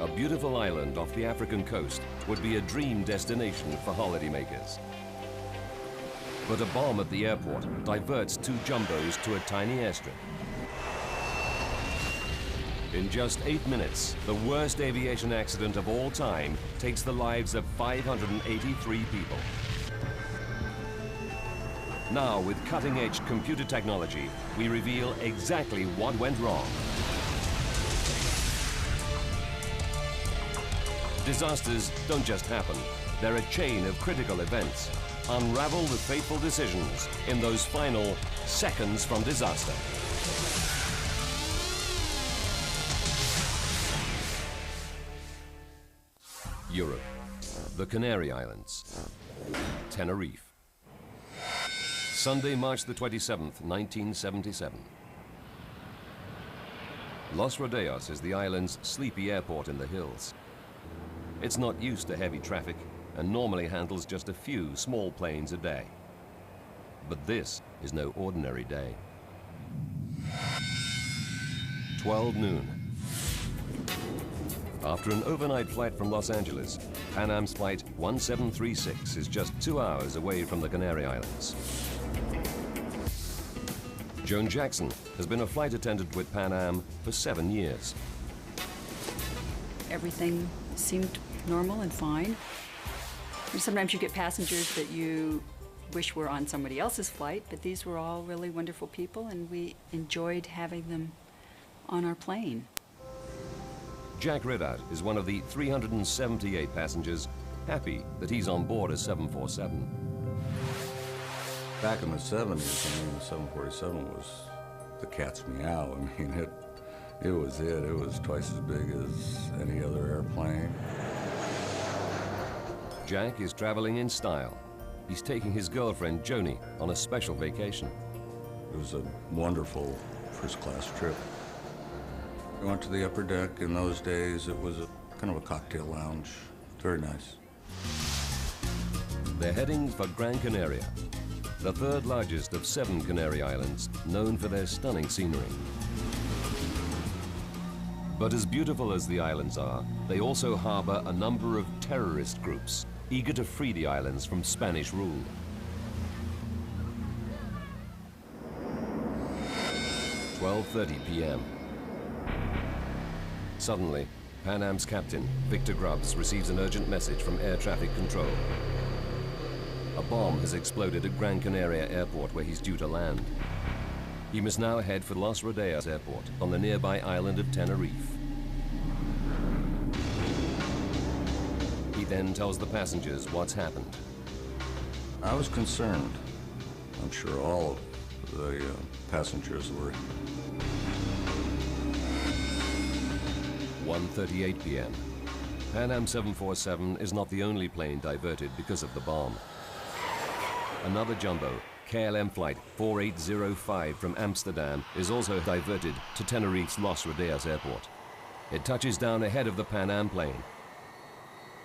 A beautiful island off the African coast would be a dream destination for holidaymakers. But a bomb at the airport diverts two jumbos to a tiny airstrip. In just 8 minutes, the worst aviation accident of all time takes the lives of 583 people. Now, with cutting-edge computer technology, we reveal exactly what went wrong. Disasters don't just happen. They're a chain of critical events. Unravel the fateful decisions in those final seconds from disaster. Europe, the Canary Islands, Tenerife. Sunday, March the 27th, 1977. Los Rodeos is the island's sleepy airport in the hills. It's not used to heavy traffic and normally handles just a few small planes a day. But this is no ordinary day. 12 noon. After an overnight flight from Los Angeles, Pan Am's flight 1736 is just 2 hours away from the Canary Islands. Joan Jackson has been a flight attendant with Pan Am for 7 years. Everything seemed normal and fine. Sometimes you get passengers that you wish were on somebody else's flight, but these were all really wonderful people, and we enjoyed having them on our plane. Jack Ridout is one of the 378 passengers happy that he's on board a 747. Back in the 70s, the 747 was the cat's meow. I mean, it was it. It was twice as big as any other airplane. Jack is traveling in style. He's taking his girlfriend, Joni, on a special vacation. It was a wonderful first-class trip. We went to the upper deck. In those days, it was kind of a cocktail lounge. Very nice. They're heading for Gran Canaria, the third largest of 7 Canary Islands, known for their stunning scenery. But as beautiful as the islands are, they also harbor a number of terrorist groups, eager to free the islands from Spanish rule. "12:30 p.m. Suddenly, Pan Am's captain, Victor Grubbs, receives an urgent message from air traffic control. A bomb has exploded at Gran Canaria Airport, where he's due to land. He must now head for Los Rodeos Airport on the nearby island of Tenerife. He then tells the passengers what's happened. I was concerned. I'm sure all of the passengers were. 1:38 p.m. Pan Am 747 is not the only plane diverted because of the bomb. Another jumbo, KLM flight 4805 from Amsterdam, is also diverted to Tenerife's Los Rodeos Airport. It touches down ahead of the Pan Am plane.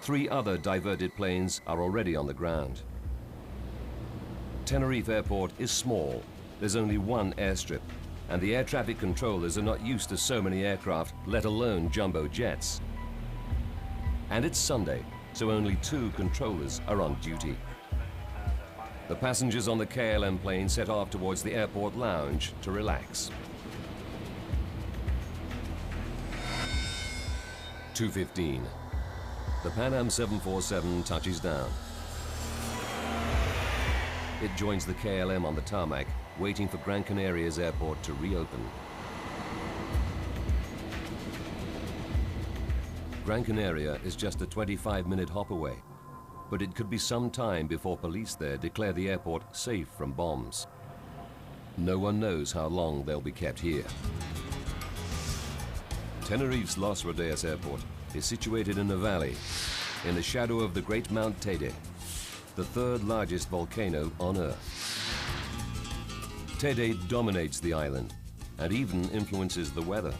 3 other diverted planes are already on the ground. Tenerife Airport is small. There's only one airstrip, and the air traffic controllers are not used to so many aircraft, let alone jumbo jets. And it's Sunday, so only 2 controllers are on duty. The passengers on the KLM plane set off towards the airport lounge to relax. 2:15. The Pan Am 747 touches down. It joins the KLM on the tarmac, waiting for Gran Canaria's airport to reopen. Gran Canaria is just a 25-minute hop away, but it could be some time before police there declare the airport safe from bombs. No one knows how long they'll be kept here. Tenerife's Los Rodeos Airport is situated in a valley, in the shadow of the great Mount Teide, the 3rd largest volcano on Earth. Teide dominates the island and even influences the weather.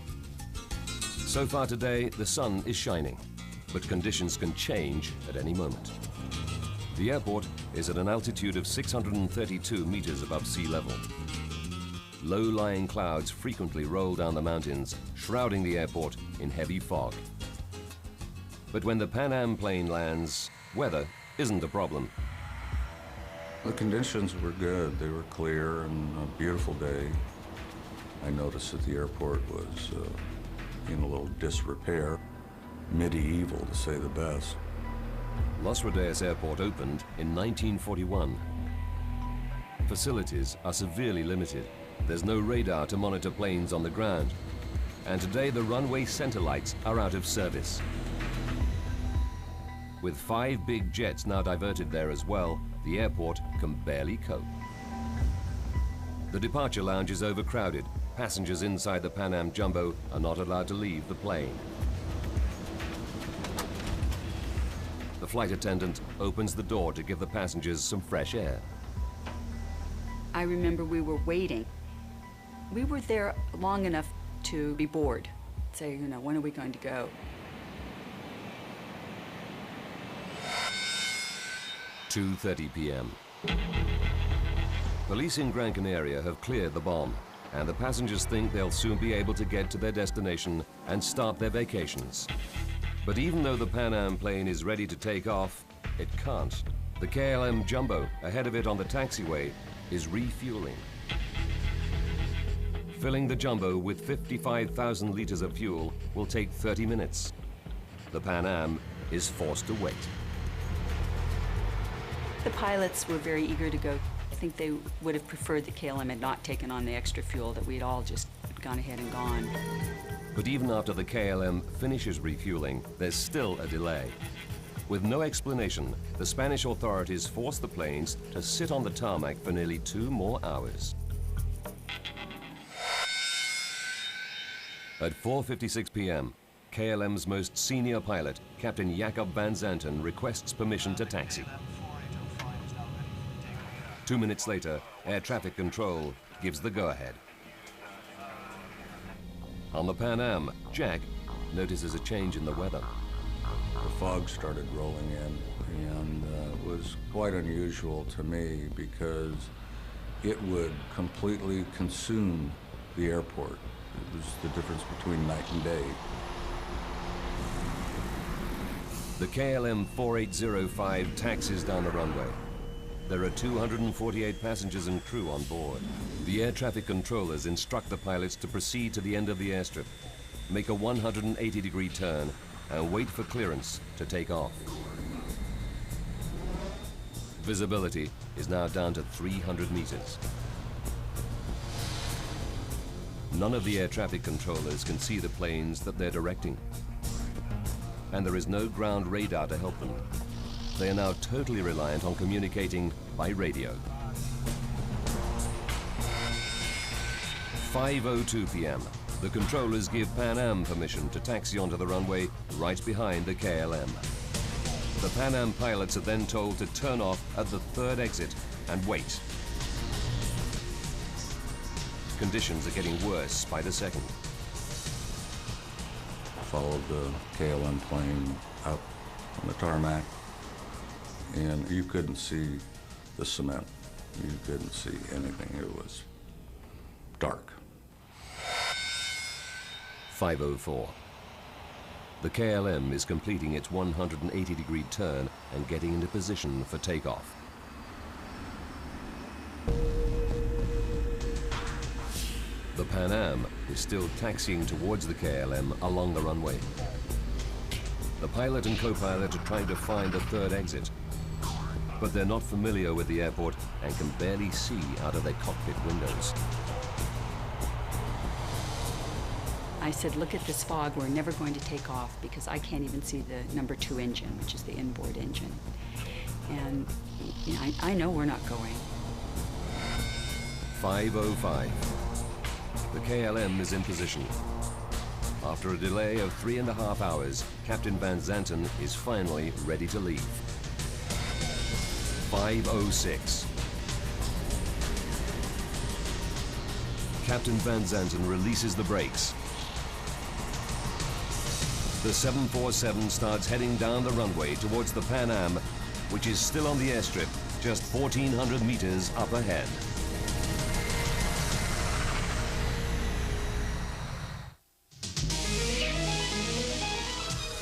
So far today, the sun is shining, but conditions can change at any moment. The airport is at an altitude of 632 meters above sea level. Low-lying clouds frequently roll down the mountains, shrouding the airport in heavy fog. But when the Pan Am plane lands, weather isn't a problem. The conditions were good. They were clear and a beautiful day. I noticed that the airport was in a little disrepair, medieval to say the best. Los Rodeos Airport opened in 1941. Facilities are severely limited. There's no radar to monitor planes on the ground. And today the runway center lights are out of service. With 5 big jets now diverted there as well, the airport can barely cope. The departure lounge is overcrowded. Passengers inside the Pan Am Jumbo are not allowed to leave the plane. The flight attendant opens the door to give the passengers some fresh air. I remember we were waiting. We were there long enough to be bored. Say, when are we going to go? (2:30 p.m.) Police in Gran Canaria have cleared the bomb, and the passengers think they'll soon be able to get to their destination and start their vacations. But even though the Pan Am plane is ready to take off, it can't. The KLM Jumbo, ahead of it on the taxiway, is refueling. Filling the Jumbo with 55,000 liters of fuel will take 30 minutes. The Pan Am is forced to wait. The pilots were very eager to go. I think they would have preferred the KLM had not taken on the extra fuel, that we'd all just gone ahead and gone. But even after the KLM finishes refueling, there's still a delay. With no explanation, the Spanish authorities force the planes to sit on the tarmac for nearly 2 more hours. At 4:56 p.m., KLM's most senior pilot, Captain Jacob van Zanten, requests permission to taxi. 2 minutes later, air traffic control gives the go-ahead. On the Pan Am, Jack notices a change in the weather. The fog started rolling in, and it was quite unusual to me because it would completely consume the airport. It was the difference between night and day. The KLM 4805 taxis down the runway. There are 248 passengers and crew on board. The air traffic controllers instruct the pilots to proceed to the end of the airstrip, make a 180-degree turn, and wait for clearance to take off. Visibility is now down to 300 meters. None of the air traffic controllers can see the planes that they're directing. And there is no ground radar to help them. They are now totally reliant on communicating by radio. 5:02 p.m. The controllers give Pan Am permission to taxi onto the runway right behind the KLM. The Pan Am pilots are then told to turn off at the 3rd exit and wait. Conditions are getting worse by the second. Followed the KLM plane up on the tarmac, and you couldn't see the cement. You couldn't see anything. It was dark. 5:04. The KLM is completing its 180-degree turn and getting into position for takeoff. The Pan Am is still taxiing towards the KLM along the runway. The pilot and co-pilot are trying to find the 3rd exit, but they're not familiar with the airport and can barely see out of their cockpit windows. I said, look at this fog, we're never going to take off because I can't even see the number 2 engine, which is the inboard engine. And I know we're not going. 5:05. The KLM is in position. After a delay of 3.5 hours, Captain Van Zanten is finally ready to leave. 5:06. Captain Van Zanten releases the brakes. The 747 starts heading down the runway towards the Pan Am, which is still on the airstrip, just 1,400 meters up ahead.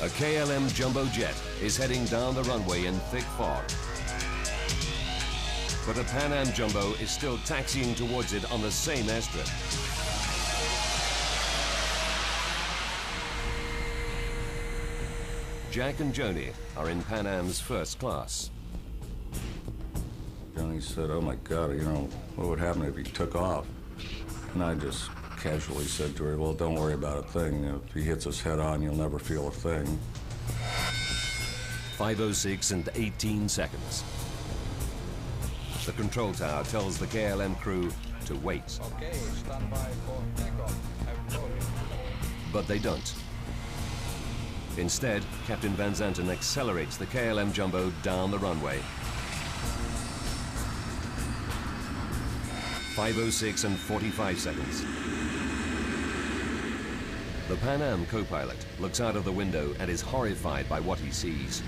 A KLM jumbo jet is heading down the runway in thick fog. But a Pan Am jumbo is still taxiing towards it on the same airstrip. Jack and Joni are in Pan Am's first class. Joni said, "Oh my God, you know, what would happen if he took off?" And I just casually said to her, "Well, don't worry about a thing. If he hits us head on, you'll never feel a thing." 5:06 and 18 seconds. The control tower tells the KLM crew to wait. Okay, stand by for takeoff. I've told you. But they don't. Instead, Captain Van Zanten accelerates the KLM jumbo down the runway. 5:06 and 45 seconds. The Pan Am co-pilot looks out of the window and is horrified by what he sees.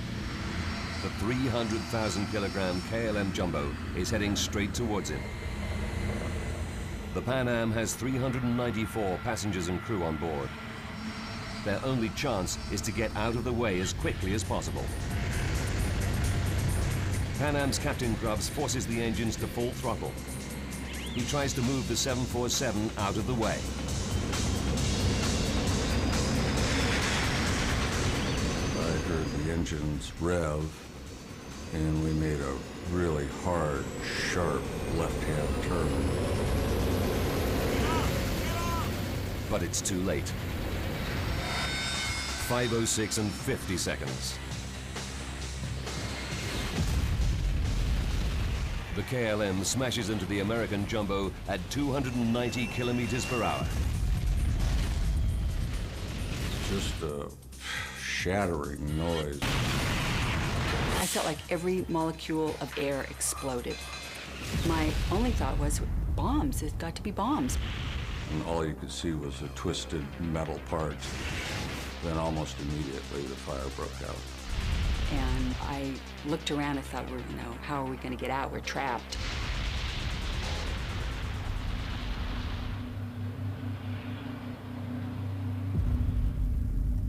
The 300,000 kilogram KLM jumbo is heading straight towards him. The Pan Am has 394 passengers and crew on board. Their only chance is to get out of the way as quickly as possible. Pan Am's Captain Grubbs forces the engines to full throttle. He tries to move the 747 out of the way. I heard the engines rev, and we made a really hard, sharp left-hand turn. But it's too late. 5:06 and 50 seconds. The KLM smashes into the American jumbo at 290 kilometers per hour. Just a shattering noise. I felt like every molecule of air exploded. My only thought was, bombs, it's got to be bombs. And all you could see was the twisted metal parts. Then almost immediately the fire broke out. And I looked around and thought, how are we going to get out? We're trapped.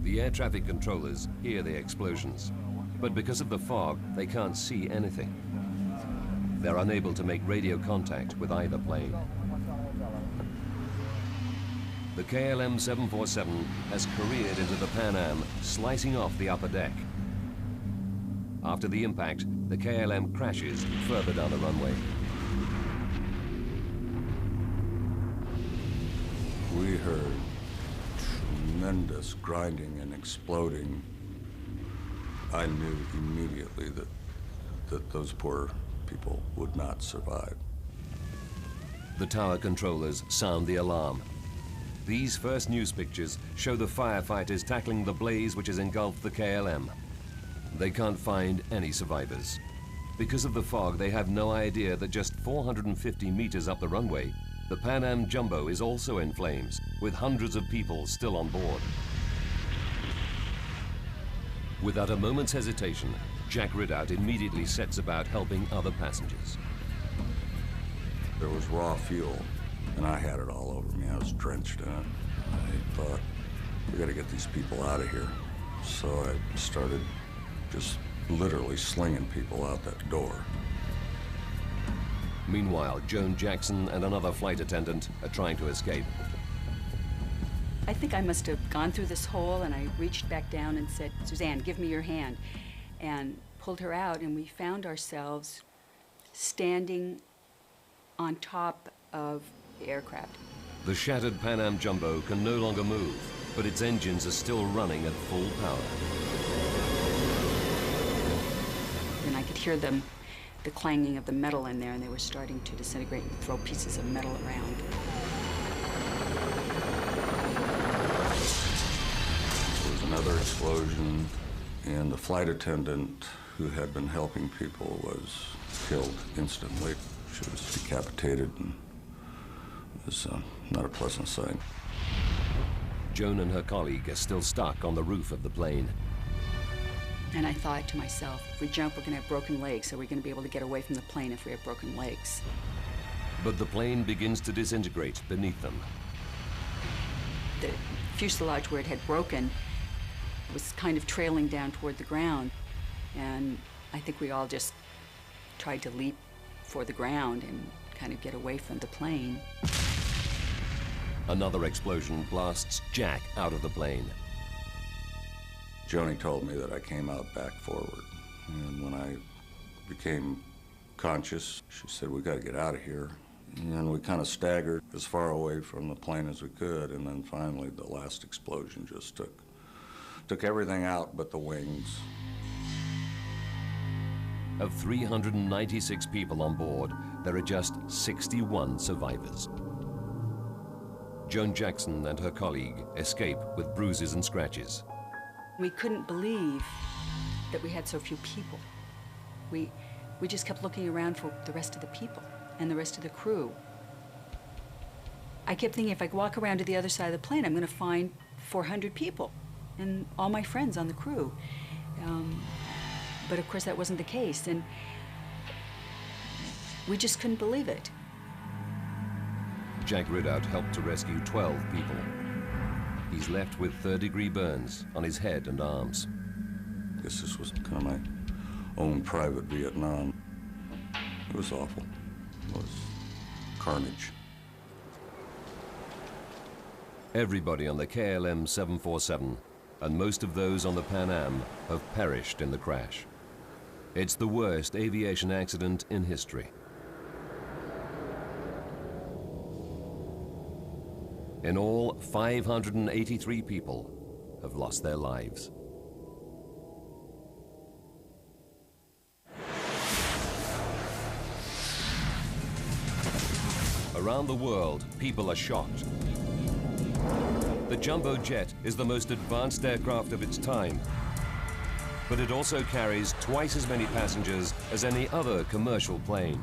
The air traffic controllers hear the explosions, but because of the fog, they can't see anything. They're unable to make radio contact with either plane. The KLM 747 has careered into the Pan Am, slicing off the upper deck. After the impact, the KLM crashes further down the runway. We heard tremendous grinding and exploding. I knew immediately that those poor people would not survive. The tower controllers sound the alarm. These first news pictures show the firefighters tackling the blaze which has engulfed the KLM. They can't find any survivors. Because of the fog, they have no idea that just 450 meters up the runway, the Pan Am jumbo is also in flames, with hundreds of people still on board. Without a moment's hesitation, Jack Ridout immediately sets about helping other passengers. There was raw fuel, and I had it all over me. I was drenched in it. I thought, we gotta get these people out of here. So I started just literally slinging people out that door. Meanwhile, Joan Jackson and another flight attendant are trying to escape. I think I must have gone through this hole, and I reached back down and said, "Suzanne, give me your hand," and pulled her out, and we found ourselves standing on top of the aircraft. The shattered Pan Am jumbo can no longer move, but its engines are still running at full power. And I could hear the clanging of the metal in there, and they were starting to disintegrate and throw pieces of metal around. There was another explosion, and the flight attendant who had been helping people was killed instantly. She was decapitated, and it was not a pleasant sight. Joan and her colleague are still stuck on the roof of the plane. And I thought to myself, if we jump, we're going to have broken legs, so we're going to be able to get away from the plane if we have broken legs. But the plane begins to disintegrate beneath them. The fuselage where it had broken was kind of trailing down toward the ground. And I think we all just tried to leap for the ground and kind of get away from the plane. Another explosion blasts Jack out of the plane. Joni told me that I came out back forward. And when I became conscious, she said, "We got to get out of here." And we kind of staggered as far away from the plane as we could. And then finally, the last explosion just took everything out but the wings. Of 396 people on board, there are just 61 survivors. Joan Jackson and her colleague escape with bruises and scratches. We couldn't believe that we had so few people. We just kept looking around for the rest of the people and the rest of the crew. I kept thinking, if I walk around to the other side of the plane, I'm going to find 400 people and all my friends on the crew. But of course that wasn't the case, and we just couldn't believe it. Jack Ridout helped to rescue 12 people. He's left with third-degree burns on his head and arms. I guess this was kind of my own private Vietnam. It was awful. It was carnage. Everybody on the KLM 747 and most of those on the Pan Am have perished in the crash. It's the worst aviation accident in history. In all, 583 people have lost their lives. Around the world, people are shocked. The jumbo jet is the most advanced aircraft of its time, but it also carries twice as many passengers as any other commercial plane.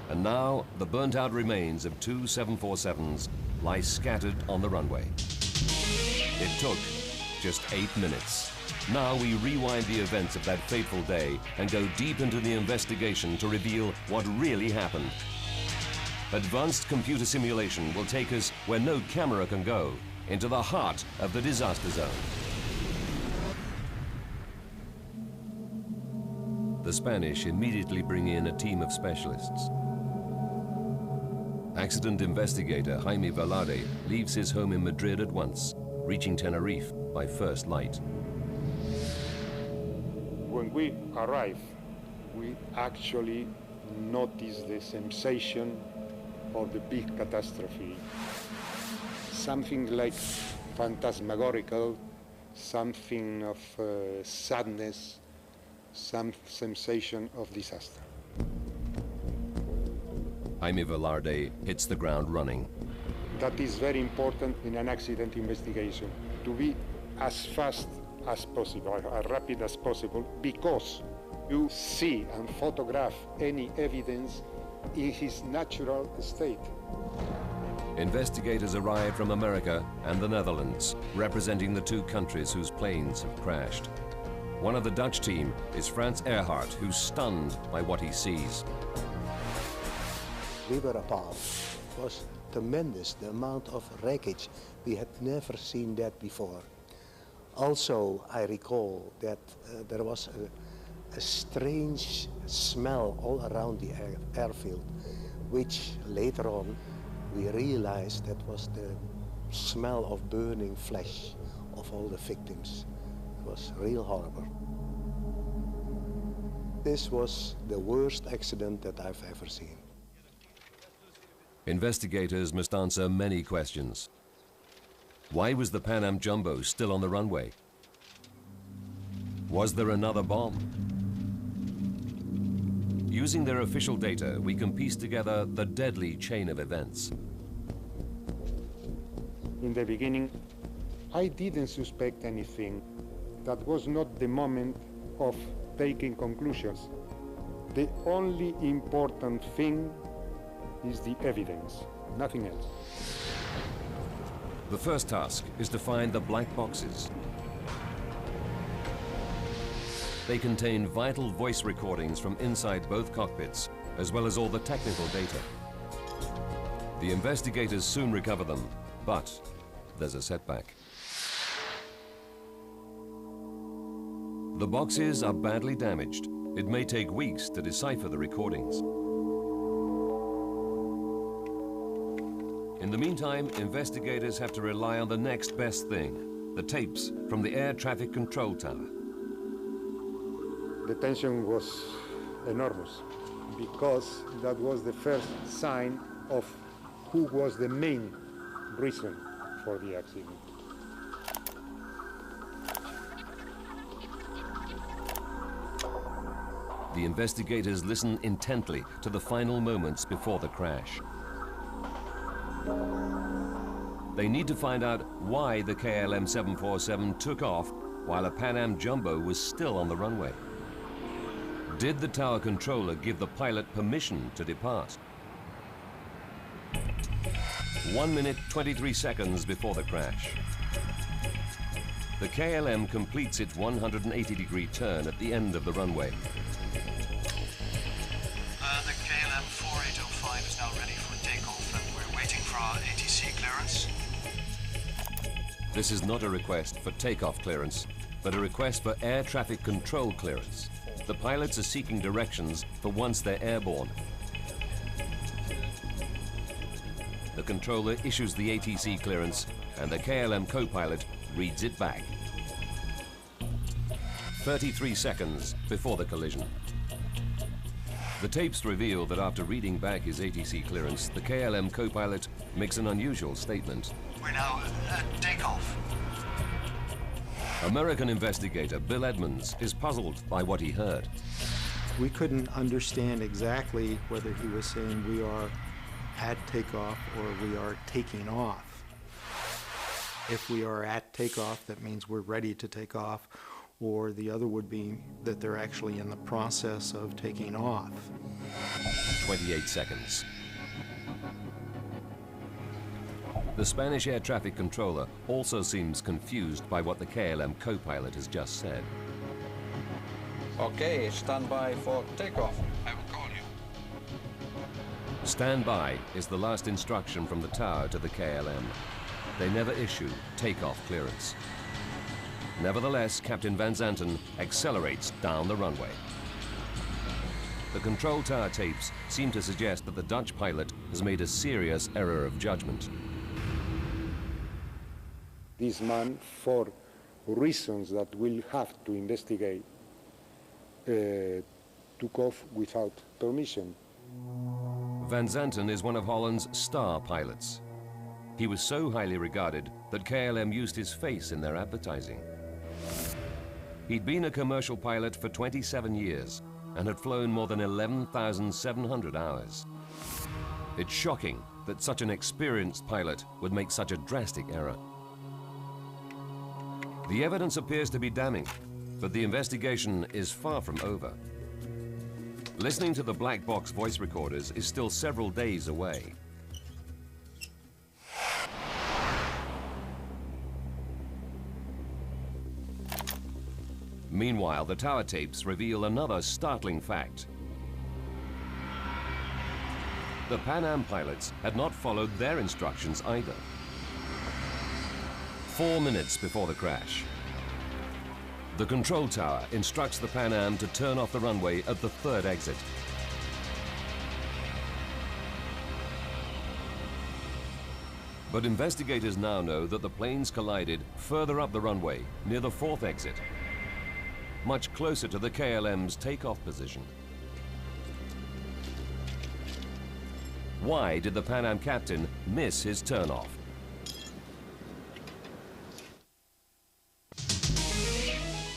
And now, the burnt-out remains of two 747s lie scattered on the runway. It took just 8 minutes. Now we rewind the events of that fateful day and go deep into the investigation to reveal what really happened. Advanced computer simulation will take us where no camera can go, into the heart of the disaster zone. The Spanish immediately bring in a team of specialists. Accident investigator Jaime Velarde leaves his home in Madrid at once, reaching Tenerife by first light. When we arrived, we actually noticed the sensation of the big catastrophe. Something like phantasmagorical, something of sadness, some sensation of disaster. Jaime Velarde hits the ground running. That is very important in an accident investigation, to be as fast as possible, as rapid as possible, because you see and photograph any evidence in his natural state. Investigators arrive from America and the Netherlands, representing the two countries whose planes have crashed. One of the Dutch team is Frans Earhart, who's stunned by what he sees. We were appalled. It was tremendous, the amount of wreckage. We had never seen that before. Also, I recall that there was a strange smell all around the airfield, which later on we realized that was the smell of burning flesh of all the victims. It was real horrible. This was the worst accident that I've ever seen. Investigators must answer many questions. Why was the Pan Am Jumbo still on the runway? Was there another bomb? Using their official data, we can piece together the deadly chain of events. In the beginning, I didn't suspect anything. That was not the moment of taking conclusions. The only important thing is the evidence, nothing else. The first task is to find the black boxes. They contain vital voice recordings from inside both cockpits, as well as all the technical data. The investigators soon recover them, but there's a setback. The boxes are badly damaged. It may take weeks to decipher the recordings. In the meantime, investigators have to rely on the next best thing, the tapes from the air traffic control tower. The tension was enormous because that was the first sign of who was the main reason for the accident. The investigators listen intently to the final moments before the crash. They need to find out why the KLM 747 took off while a Pan Am Jumbo was still on the runway. Did the tower controller give the pilot permission to depart? 1 minute, 23 seconds before the crash. The KLM completes its 180-degree turn at the end of the runway. The KLM 4805 is now ready for takeoff, and we're waiting for our ATC clearance. This is not a request for takeoff clearance, but a request for air traffic control clearance. The pilots are seeking directions for once they're airborne. The controller issues the ATC clearance, and the KLM co-pilot reads it back. 33 seconds before the collision. The tapes reveal that after reading back his ATC clearance, the KLM co-pilot makes an unusual statement. We're now at takeoff. American investigator Bill Edmonds is puzzled by what he heard. We couldn't understand exactly whether he was saying we are at takeoff or we are taking off. If we are at takeoff, that means we're ready to take off, or the other would be that they're actually in the process of taking off. 28 seconds. The Spanish air traffic controller also seems confused by what the KLM co-pilot has just said. Okay, stand by for takeoff. I will call you. Stand by is the last instruction from the tower to the KLM. They never issue takeoff clearance. Nevertheless, Captain Van Zanten accelerates down the runway. The control tower tapes seem to suggest that the Dutch pilot has made a serious error of judgment. This man, for reasons that we'll have to investigate, took off without permission. Van Zanten is one of Holland's star pilots. He was so highly regarded that KLM used his face in their advertising. He'd been a commercial pilot for 27 years and had flown more than 11,700 hours. It's shocking that such an experienced pilot would make such a drastic error. The evidence appears to be damning, but the investigation is far from over. Listening to the black box voice recorders is still several days away. Meanwhile, the tower tapes reveal another startling fact. The Pan Am pilots had not followed their instructions either. 4 minutes before the crash, the control tower instructs the Pan Am to turn off the runway at the third exit. But investigators now know that the planes collided further up the runway, near the fourth exit, much closer to the KLM's takeoff position. Why did the Pan Am captain miss his turnoff?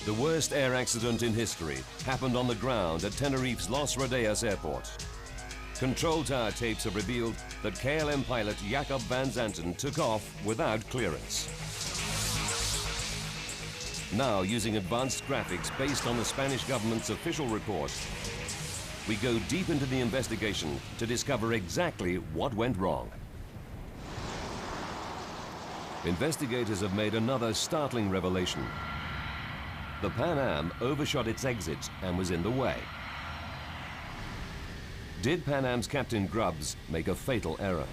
The worst air accident in history happened on the ground at Tenerife's Los Rodeos airport. Control tower tapes have revealed that KLM pilot Jacob Van Zanten took off without clearance. Now, using advanced graphics based on the Spanish government's official report, we go deep into the investigation to discover exactly what went wrong. Investigators have made another startling revelation. The Pan Am overshot its exit and was in the way. Did Pan Am's Captain Grubbs make a fatal error?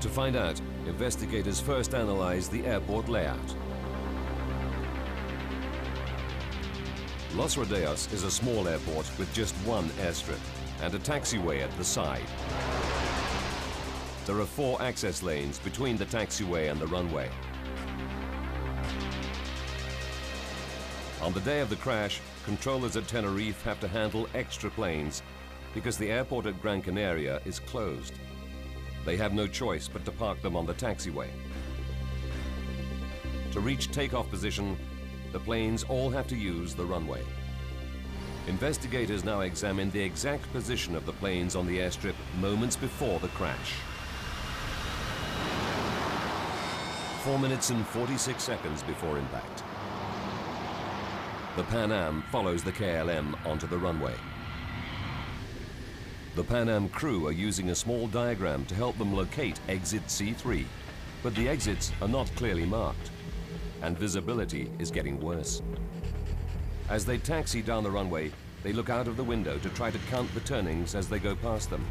To find out, investigators first analyze the airport layout. Los Rodeos is a small airport with just one airstrip and a taxiway at the side. There are 4 access lanes between the taxiway and the runway. On the day of the crash, controllers at Tenerife have to handle extra planes because the airport at Gran Canaria is closed. They have no choice but to park them on the taxiway. To reach takeoff position, the planes all have to use the runway. Investigators now examine the exact position of the planes on the airstrip moments before the crash. 4 minutes and 46 seconds before impact. The Pan Am follows the KLM onto the runway. The Pan Am crew are using a small diagram to help them locate exit C3, but the exits are not clearly marked, and visibility is getting worse. As they taxi down the runway, they look out of the window to try to count the turnings as they go past them.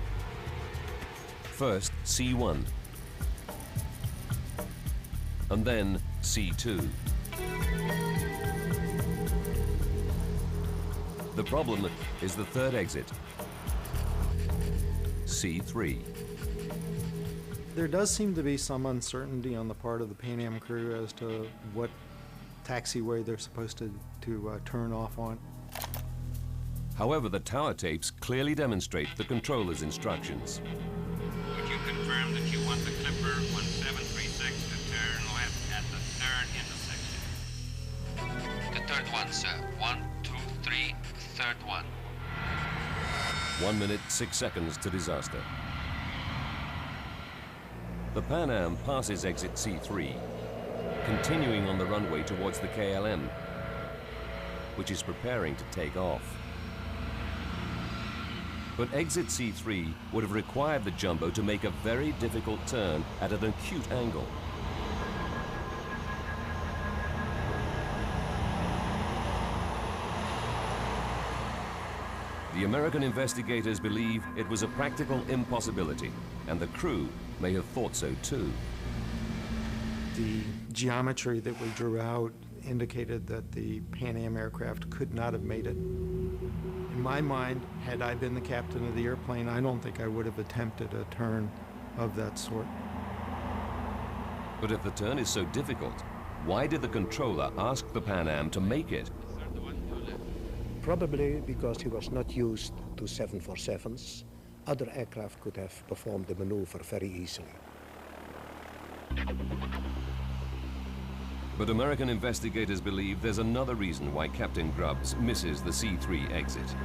First, C1, and then C2. The problem is the third exit, C3. There does seem to be some uncertainty on the part of the Pan Am crew as to what taxiway they're supposed to turn off on. However, the tower tapes clearly demonstrate the controller's instructions. Would you confirm that you want the Clipper 1736 to turn left at the third intersection? The third one, sir. 1, 2, 3, third one. 1 minute, 6 seconds to disaster. The Pan Am passes exit C3, continuing on the runway towards the KLM, which is preparing to take off. But exit C3 would have required the Jumbo to make a very difficult turn at an acute angle. The American investigators believe it was a practical impossibility, and the crew may have thought so too. The geometry that we drew out indicated that the Pan Am aircraft could not have made it. In my mind, had I been the captain of the airplane, I don't think I would have attempted a turn of that sort. But if the turn is so difficult, why did the controller ask the Pan Am to make it? Probably because he was not used to 747s. Other aircraft could have performed the maneuver very easily. But American investigators believe there's another reason why Captain Grubbs misses the C3 exit.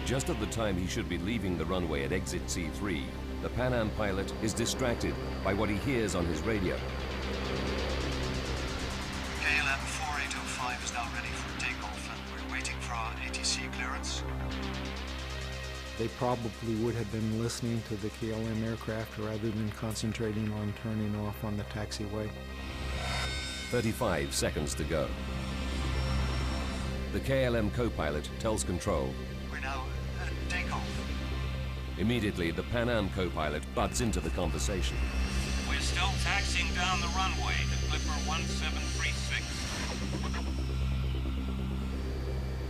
Just at the time he should be leaving the runway at exit C3, the Pan Am pilot is distracted by what he hears on his radio. KLM 4805 is now ready for takeoff and we're waiting for our ATC clearance. They probably would have been listening to the KLM aircraft rather than concentrating on turning off on the taxiway. 35 seconds to go. The KLM co-pilot tells control. We're now at takeoff. Immediately, the Pan Am co-pilot butts into the conversation. We're still taxiing down the runway, the Clipper 1736.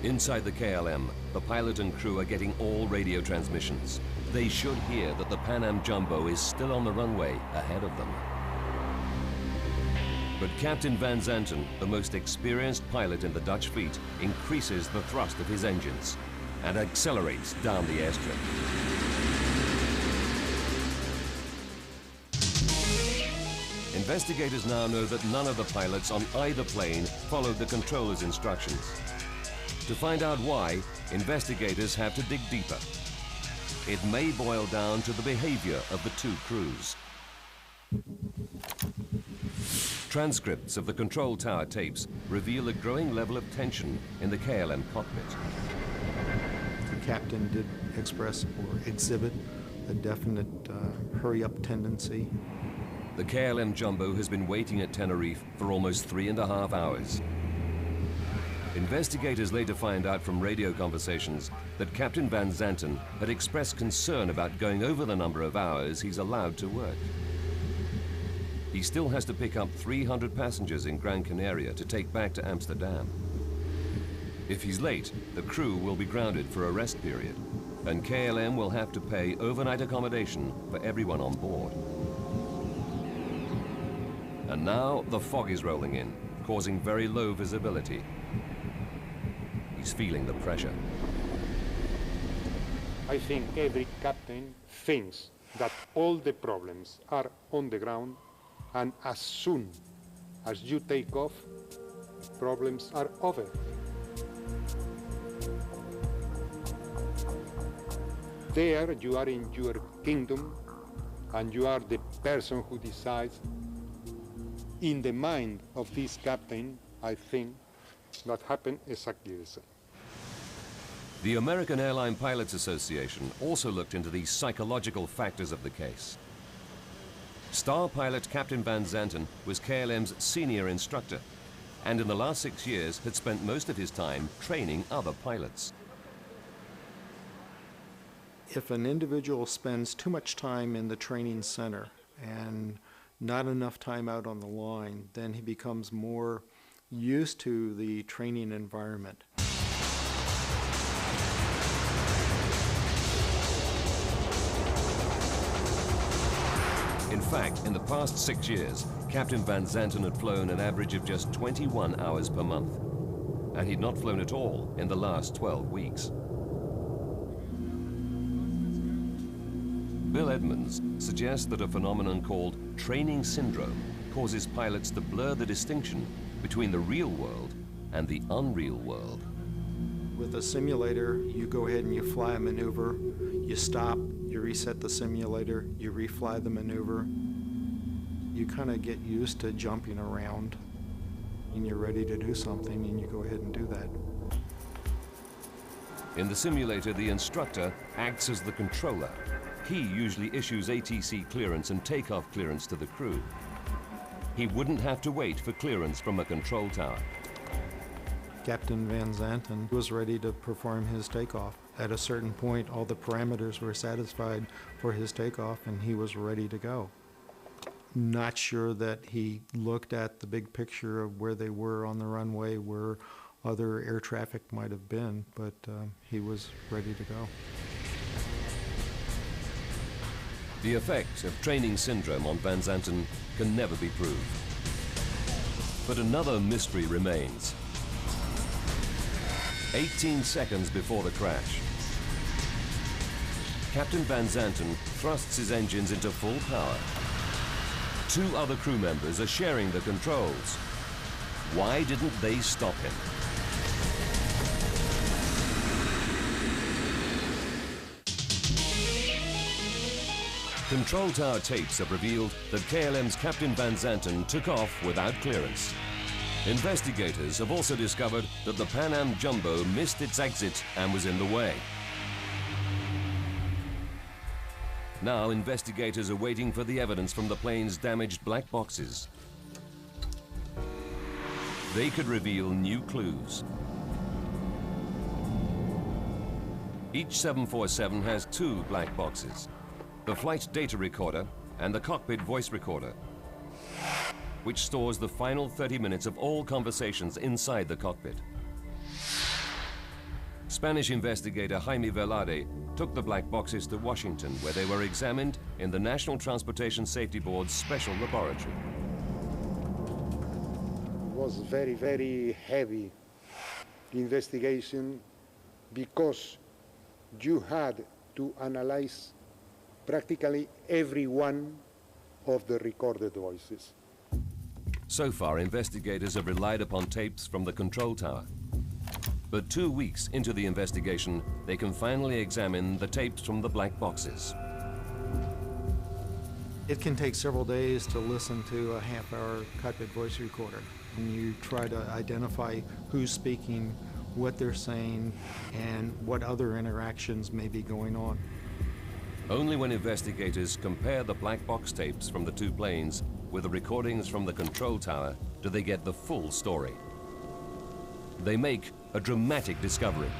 Inside the KLM, the pilot and crew are getting all radio transmissions. They should hear that the Pan Am Jumbo is still on the runway ahead of them. But Captain Van Zanten, the most experienced pilot in the Dutch fleet, increases the thrust of his engines and accelerates down the airstrip. Investigators now know that none of the pilots on either plane followed the controller's instructions. To find out why, investigators have to dig deeper. It may boil down to the behavior of the two crews. Transcripts of the control tower tapes reveal a growing level of tension in the KLM cockpit. The captain did express or exhibit a definite hurry-up tendency. The KLM Jumbo has been waiting at Tenerife for almost 3.5 hours. Investigators later find out from radio conversations that Captain Van Zanten had expressed concern about going over the number of hours he's allowed to work. He still has to pick up 300 passengers in Gran Canaria to take back to Amsterdam. If he's late, the crew will be grounded for a rest period, and KLM will have to pay overnight accommodation for everyone on board. And now the fog is rolling in, causing very low visibility. He's feeling the pressure. I think every captain thinks that all the problems are on the ground, and as soon as you take off, problems are over. There you are in your kingdom, and you are the person who decides. In the mind of this captain, I think that happened exactly the same. The American Airline Pilots Association also looked into the psychological factors of the case. Star pilot Captain Van Zanten was KLM's senior instructor, and in the last 6 years had spent most of his time training other pilots. If an individual spends too much time in the training center and not enough time out on the line, then he becomes more used to the training environment. In fact, in the past 6 years, Captain Van Zanten had flown an average of just 21 hours per month, and he'd not flown at all in the last 12 weeks. Bill Edmonds suggests that a phenomenon called training syndrome causes pilots to blur the distinction between the real world and the unreal world. With a simulator, you go ahead and you fly a maneuver, you stop, you reset the simulator, you refly the maneuver. You kind of get used to jumping around, and you're ready to do something, and you go ahead and do that. In the simulator, the instructor acts as the controller. He usually issues ATC clearance and takeoff clearance to the crew. He wouldn't have to wait for clearance from a control tower. Captain Van Zanten was ready to perform his takeoff. At a certain point, all the parameters were satisfied for his takeoff, and he was ready to go. Not sure that he looked at the big picture of where they were on the runway, where other air traffic might have been, but he was ready to go. The effect of training syndrome on Van Zanten can never be proved. But another mystery remains. 18 seconds before the crash, Captain Van Zanten thrusts his engines into full power. 2 other crew members are sharing the controls. Why didn't they stop him? Control tower tapes have revealed that KLM's Captain Van Zanten took off without clearance. Investigators have also discovered that the Pan Am Jumbo missed its exit and was in the way. Now investigators are waiting for the evidence from the plane's damaged black boxes. They could reveal new clues. Each 747 has 2 black boxes: the flight data recorder and the cockpit voice recorder, which stores the final 30 minutes of all conversations inside the cockpit. Spanish investigator Jaime Velarde took the black boxes to Washington, where they were examined in the National Transportation Safety Board's special laboratory. It was very, very heavy investigation because you had to analyze practically every one of the recorded voices. So far, investigators have relied upon tapes from the control tower. But 2 weeks into the investigation, they can finally examine the tapes from the black boxes. It can take several days to listen to a half-hour cockpit voice recorder. And you try to identify who's speaking, what they're saying, and what other interactions may be going on. Only when investigators compare the black box tapes from the 2 planes with the recordings from the control tower do they get the full story. they make a dramatic discovery.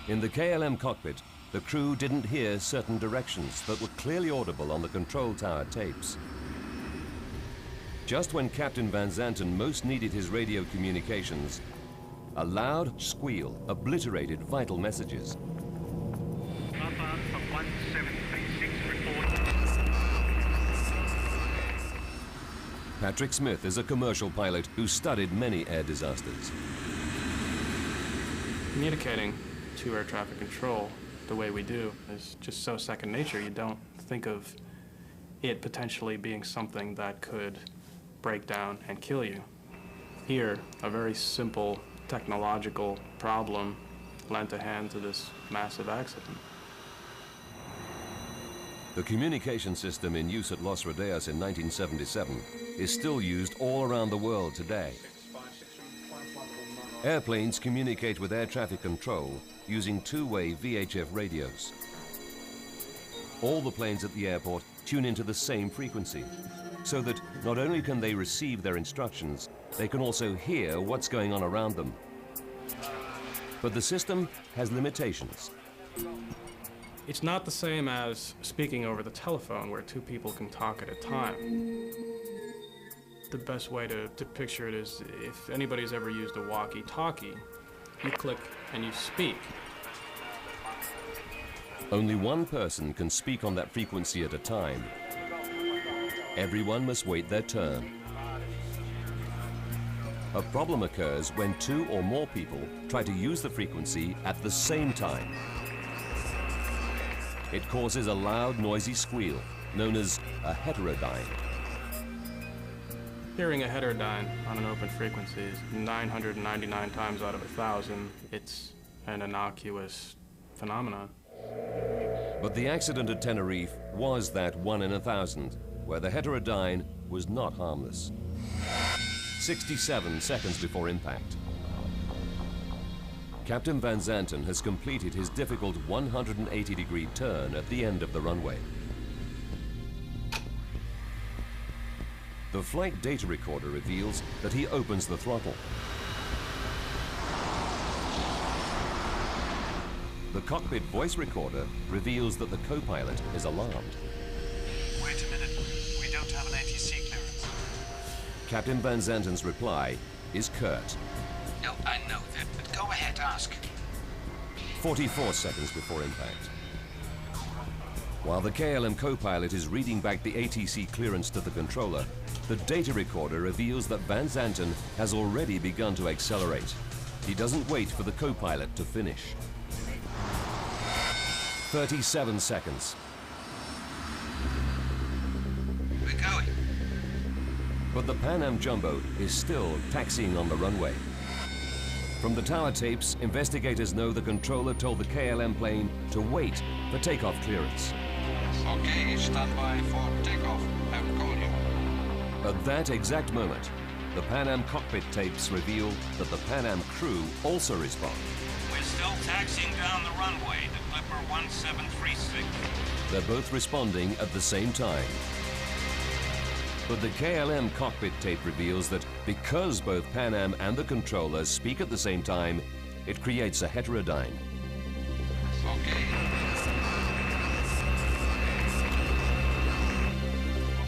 In the KLM cockpit, the crew didn't hear certain directions that were clearly audible on the control tower tapes. Just when Captain Van Zanten most needed his radio communications, a loud squeal obliterated vital messages. Papa from 1736 report. Patrick Smith is a commercial pilot who studied many air disasters. Communicating to air traffic control the way we do is just so second nature. You don't think of it potentially being something that could break down and kill you. Here, a very simple technological problem lent a hand to this massive accident. The communication system in use at Los Rodeos in 1977 is still used all around the world today. Airplanes communicate with air traffic control using two-way VHF radios. All the planes at the airport tune into the same frequency, so that not only can they receive their instructions, they can also hear what's going on around them. But the system has limitations. It's not the same as speaking over the telephone where two people can talk at a time. The best way to picture it is if anybody's ever used a walkie-talkie, you click and you speak. Only one person can speak on that frequency at a time. Everyone must wait their turn. A problem occurs when two or more people try to use the frequency at the same time. It causes a loud, noisy squeal, known as a heterodyne. Hearing a heterodyne on an open frequency is 999 times out of 1,000. It's an innocuous phenomenon. But the accident at Tenerife was that 1 in 1,000, where the heterodyne was not harmless. 67 seconds before impact. Captain Van Zanten has completed his difficult 180-degree turn at the end of the runway. The flight data recorder reveals that he opens the throttle. The cockpit voice recorder reveals that the co-pilot is alarmed. Wait a minute. We don't have an ATC clearance. Captain Van Zanten's reply is curt. No, I know that, but go ahead, ask. 44 seconds before impact. While the KLM co-pilot is reading back the ATC clearance to the controller, the data recorder reveals that Van Zanten has already begun to accelerate. He doesn't wait for the co-pilot to finish. 37 seconds. We're going. But the Pan Am Jumbo is still taxiing on the runway. From the tower tapes, investigators know the controller told the KLM plane to wait for takeoff clearance. Okay, stand by for takeoff. I will call you. At that exact moment, the Pan Am cockpit tapes reveal that the Pan Am crew also respond. We're still taxiing down the runway, the Clipper 1736. They're both responding at the same time. But the KLM cockpit tape reveals that because both Pan Am and the controller speak at the same time, it creates a heterodyne. Okay.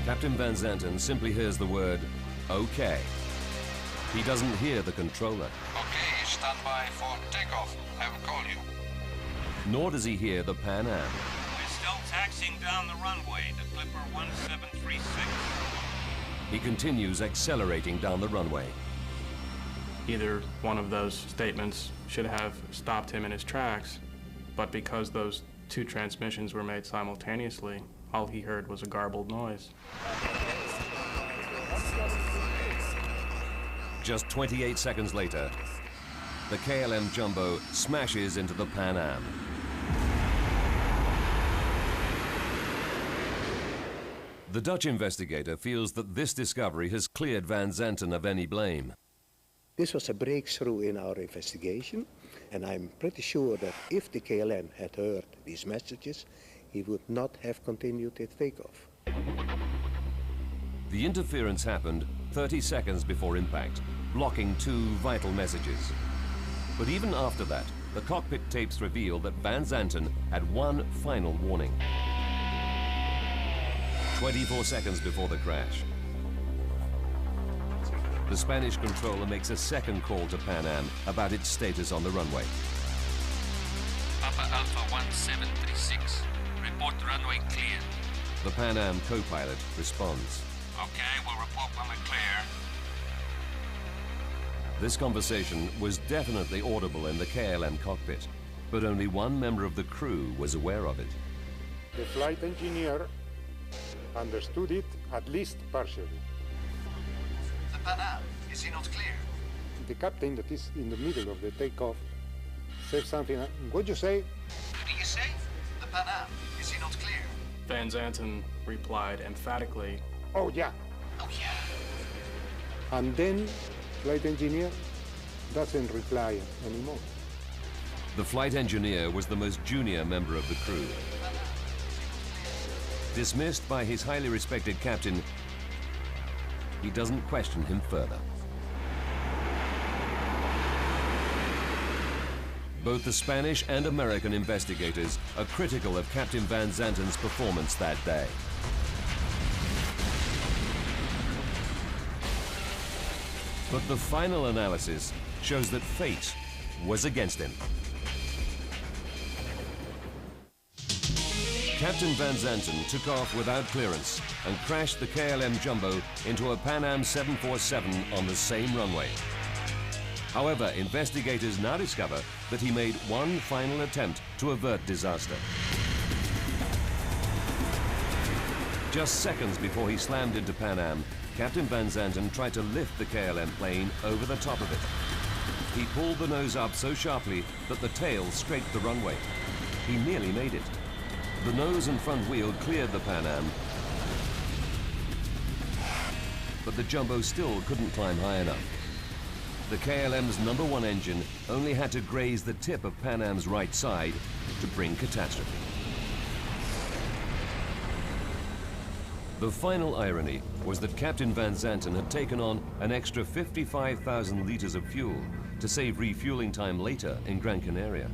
Captain Van Zanten simply hears the word, okay. He doesn't hear the controller. Okay, stand by for takeoff. I will call you. Nor does he hear the Pan Am. We're still taxiing down the runway, the Clipper 1736. He continues accelerating down the runway. Either one of those statements should have stopped him in his tracks, but because those two transmissions were made simultaneously, all he heard was a garbled noise. Just 28 seconds later, the KLM Jumbo smashes into the Pan Am. The Dutch investigator feels that this discovery has cleared Van Zanten of any blame. This was a breakthrough in our investigation, and I'm pretty sure that if the KLM had heard these messages, he would not have continued its takeoff. The interference happened 30 seconds before impact, blocking 2 vital messages. But even after that, the cockpit tapes reveal that Van Zanten had one final warning. 24 seconds before the crash, the Spanish controller makes a second call to Pan Am about its status on the runway. Papa Alpha 1736. Report runway clear. The Pan Am co-pilot responds. Okay, we'll report when we're clear. This conversation was definitely audible in the KLM cockpit, but only one member of the crew was aware of it. The flight engineer understood it, at least partially. The Pan Am, is he not clear? The captain that is in the middle of the takeoff said something. What you say? What do you say? The Pan Am, is he not clear? Van Zanten replied emphatically, Oh, yeah. Oh, yeah. And then flight engineer doesn't reply anymore. The flight engineer was the most junior member of the crew. Dismissed by his highly respected captain, he doesn't question him further. Both the Spanish and American investigators are critical of Captain Van Zanten's performance that day. But the final analysis shows that fate was against him. Captain Van Zanten took off without clearance and crashed the KLM Jumbo into a Pan Am 747 on the same runway. However, investigators now discover that he made one final attempt to avert disaster. Just seconds before he slammed into Pan Am, Captain Van Zanten tried to lift the KLM plane over the top of it. He pulled the nose up so sharply that the tail scraped the runway. He nearly made it. The nose and front wheel cleared the Pan Am, but the Jumbo still couldn't climb high enough. The KLM's #1 engine only had to graze the tip of Pan Am's right side to bring catastrophe. The final irony was that Captain Van Zanten had taken on an extra 55,000 liters of fuel to save refueling time later in Gran Canaria.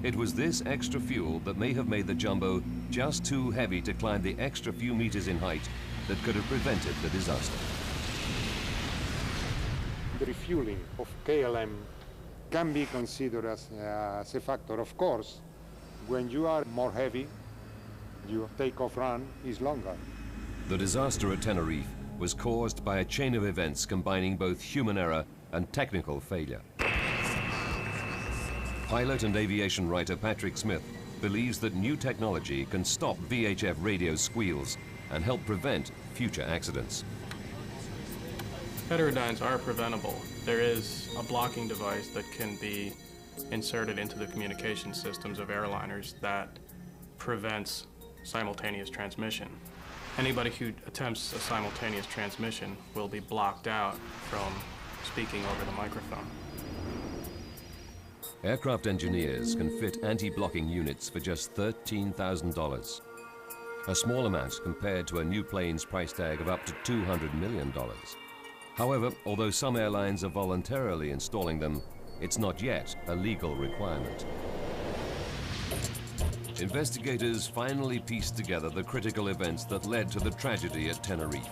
It was this extra fuel that may have made the Jumbo just too heavy to climb the extra few meters in height that could have prevented the disaster. The refueling of KLM can be considered as a factor. Of course, when you are more heavy, your takeoff run is longer. The disaster at Tenerife was caused by a chain of events combining both human error and technical failure. Pilot and aviation writer Patrick Smith believes that new technology can stop VHF radio squeals and help prevent future accidents. Heterodynes are preventable. There is a blocking device that can be inserted into the communication systems of airliners that prevents simultaneous transmission. Anybody who attempts a simultaneous transmission will be blocked out from speaking over the microphone. Aircraft engineers can fit anti-blocking units for just $13,000. A small amount compared to a new plane's price tag of up to $200 million. However, although some airlines are voluntarily installing them, it's not yet a legal requirement. Investigators finally pieced together the critical events that led to the tragedy at Tenerife.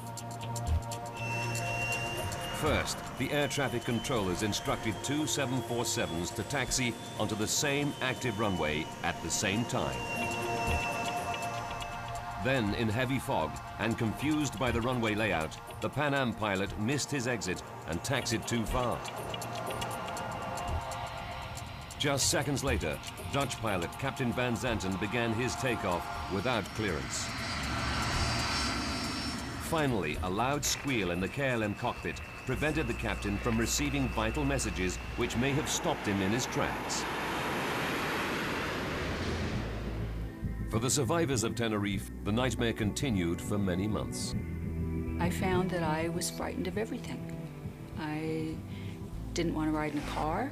First, the air traffic controllers instructed 2 747s to taxi onto the same active runway at the same time. Then, in heavy fog and confused by the runway layout, the Pan Am pilot missed his exit and taxied too far. Just seconds later, Dutch pilot Captain Van Zanten began his takeoff without clearance. Finally, a loud squeal in the KLM cockpit prevented the captain from receiving vital messages which may have stopped him in his tracks. For the survivors of Tenerife, the nightmare continued for many months. I found that I was frightened of everything. I didn't want to ride in a car.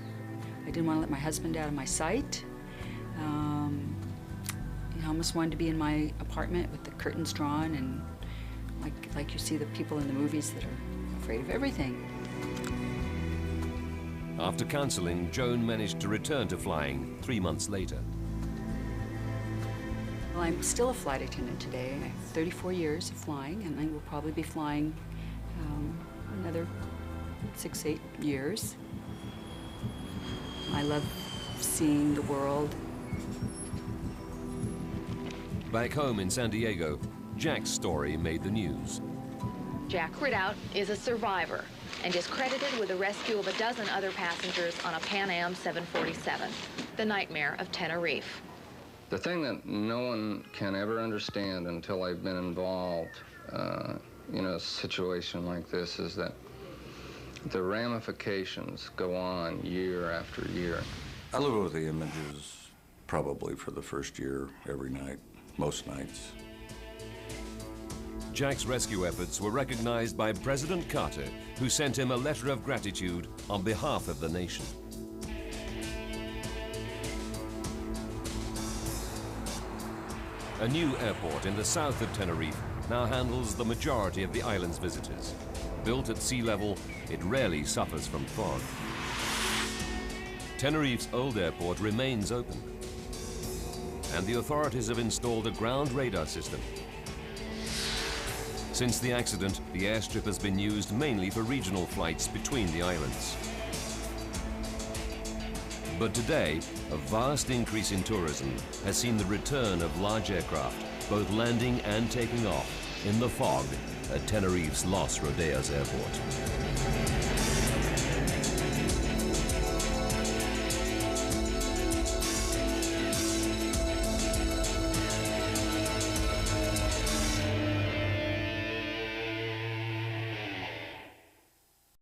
I didn't want to let my husband out of my sight. I almost wanted to be in my apartment with the curtains drawn and like you see the people in the movies that are afraid of everything. After counseling, Joan managed to return to flying 3 months later. Well, I'm still a flight attendant today. I have 34 years of flying, and I will probably be flying another 6, 8 years. I love seeing the world. Back home in San Diego, Jack's story made the news. Jack Ridout is a survivor and is credited with the rescue of a dozen other passengers on a Pan Am 747, the nightmare of Tenerife. The thing that no one can ever understand until I've been involved in a situation like this is that the ramifications go on year after year. I live with the images probably for the first year, every night, most nights. Jack's rescue efforts were recognized by President Carter, who sent him a letter of gratitude on behalf of the nation. A new airport in the south of Tenerife now handles the majority of the island's visitors. Built at sea level, it rarely suffers from fog. Tenerife's old airport remains open, and the authorities have installed a ground radar system. Since the accident, the airstrip has been used mainly for regional flights between the islands. But today, a vast increase in tourism has seen the return of large aircraft, both landing and taking off in the fog at Tenerife's Los Rodeos Airport.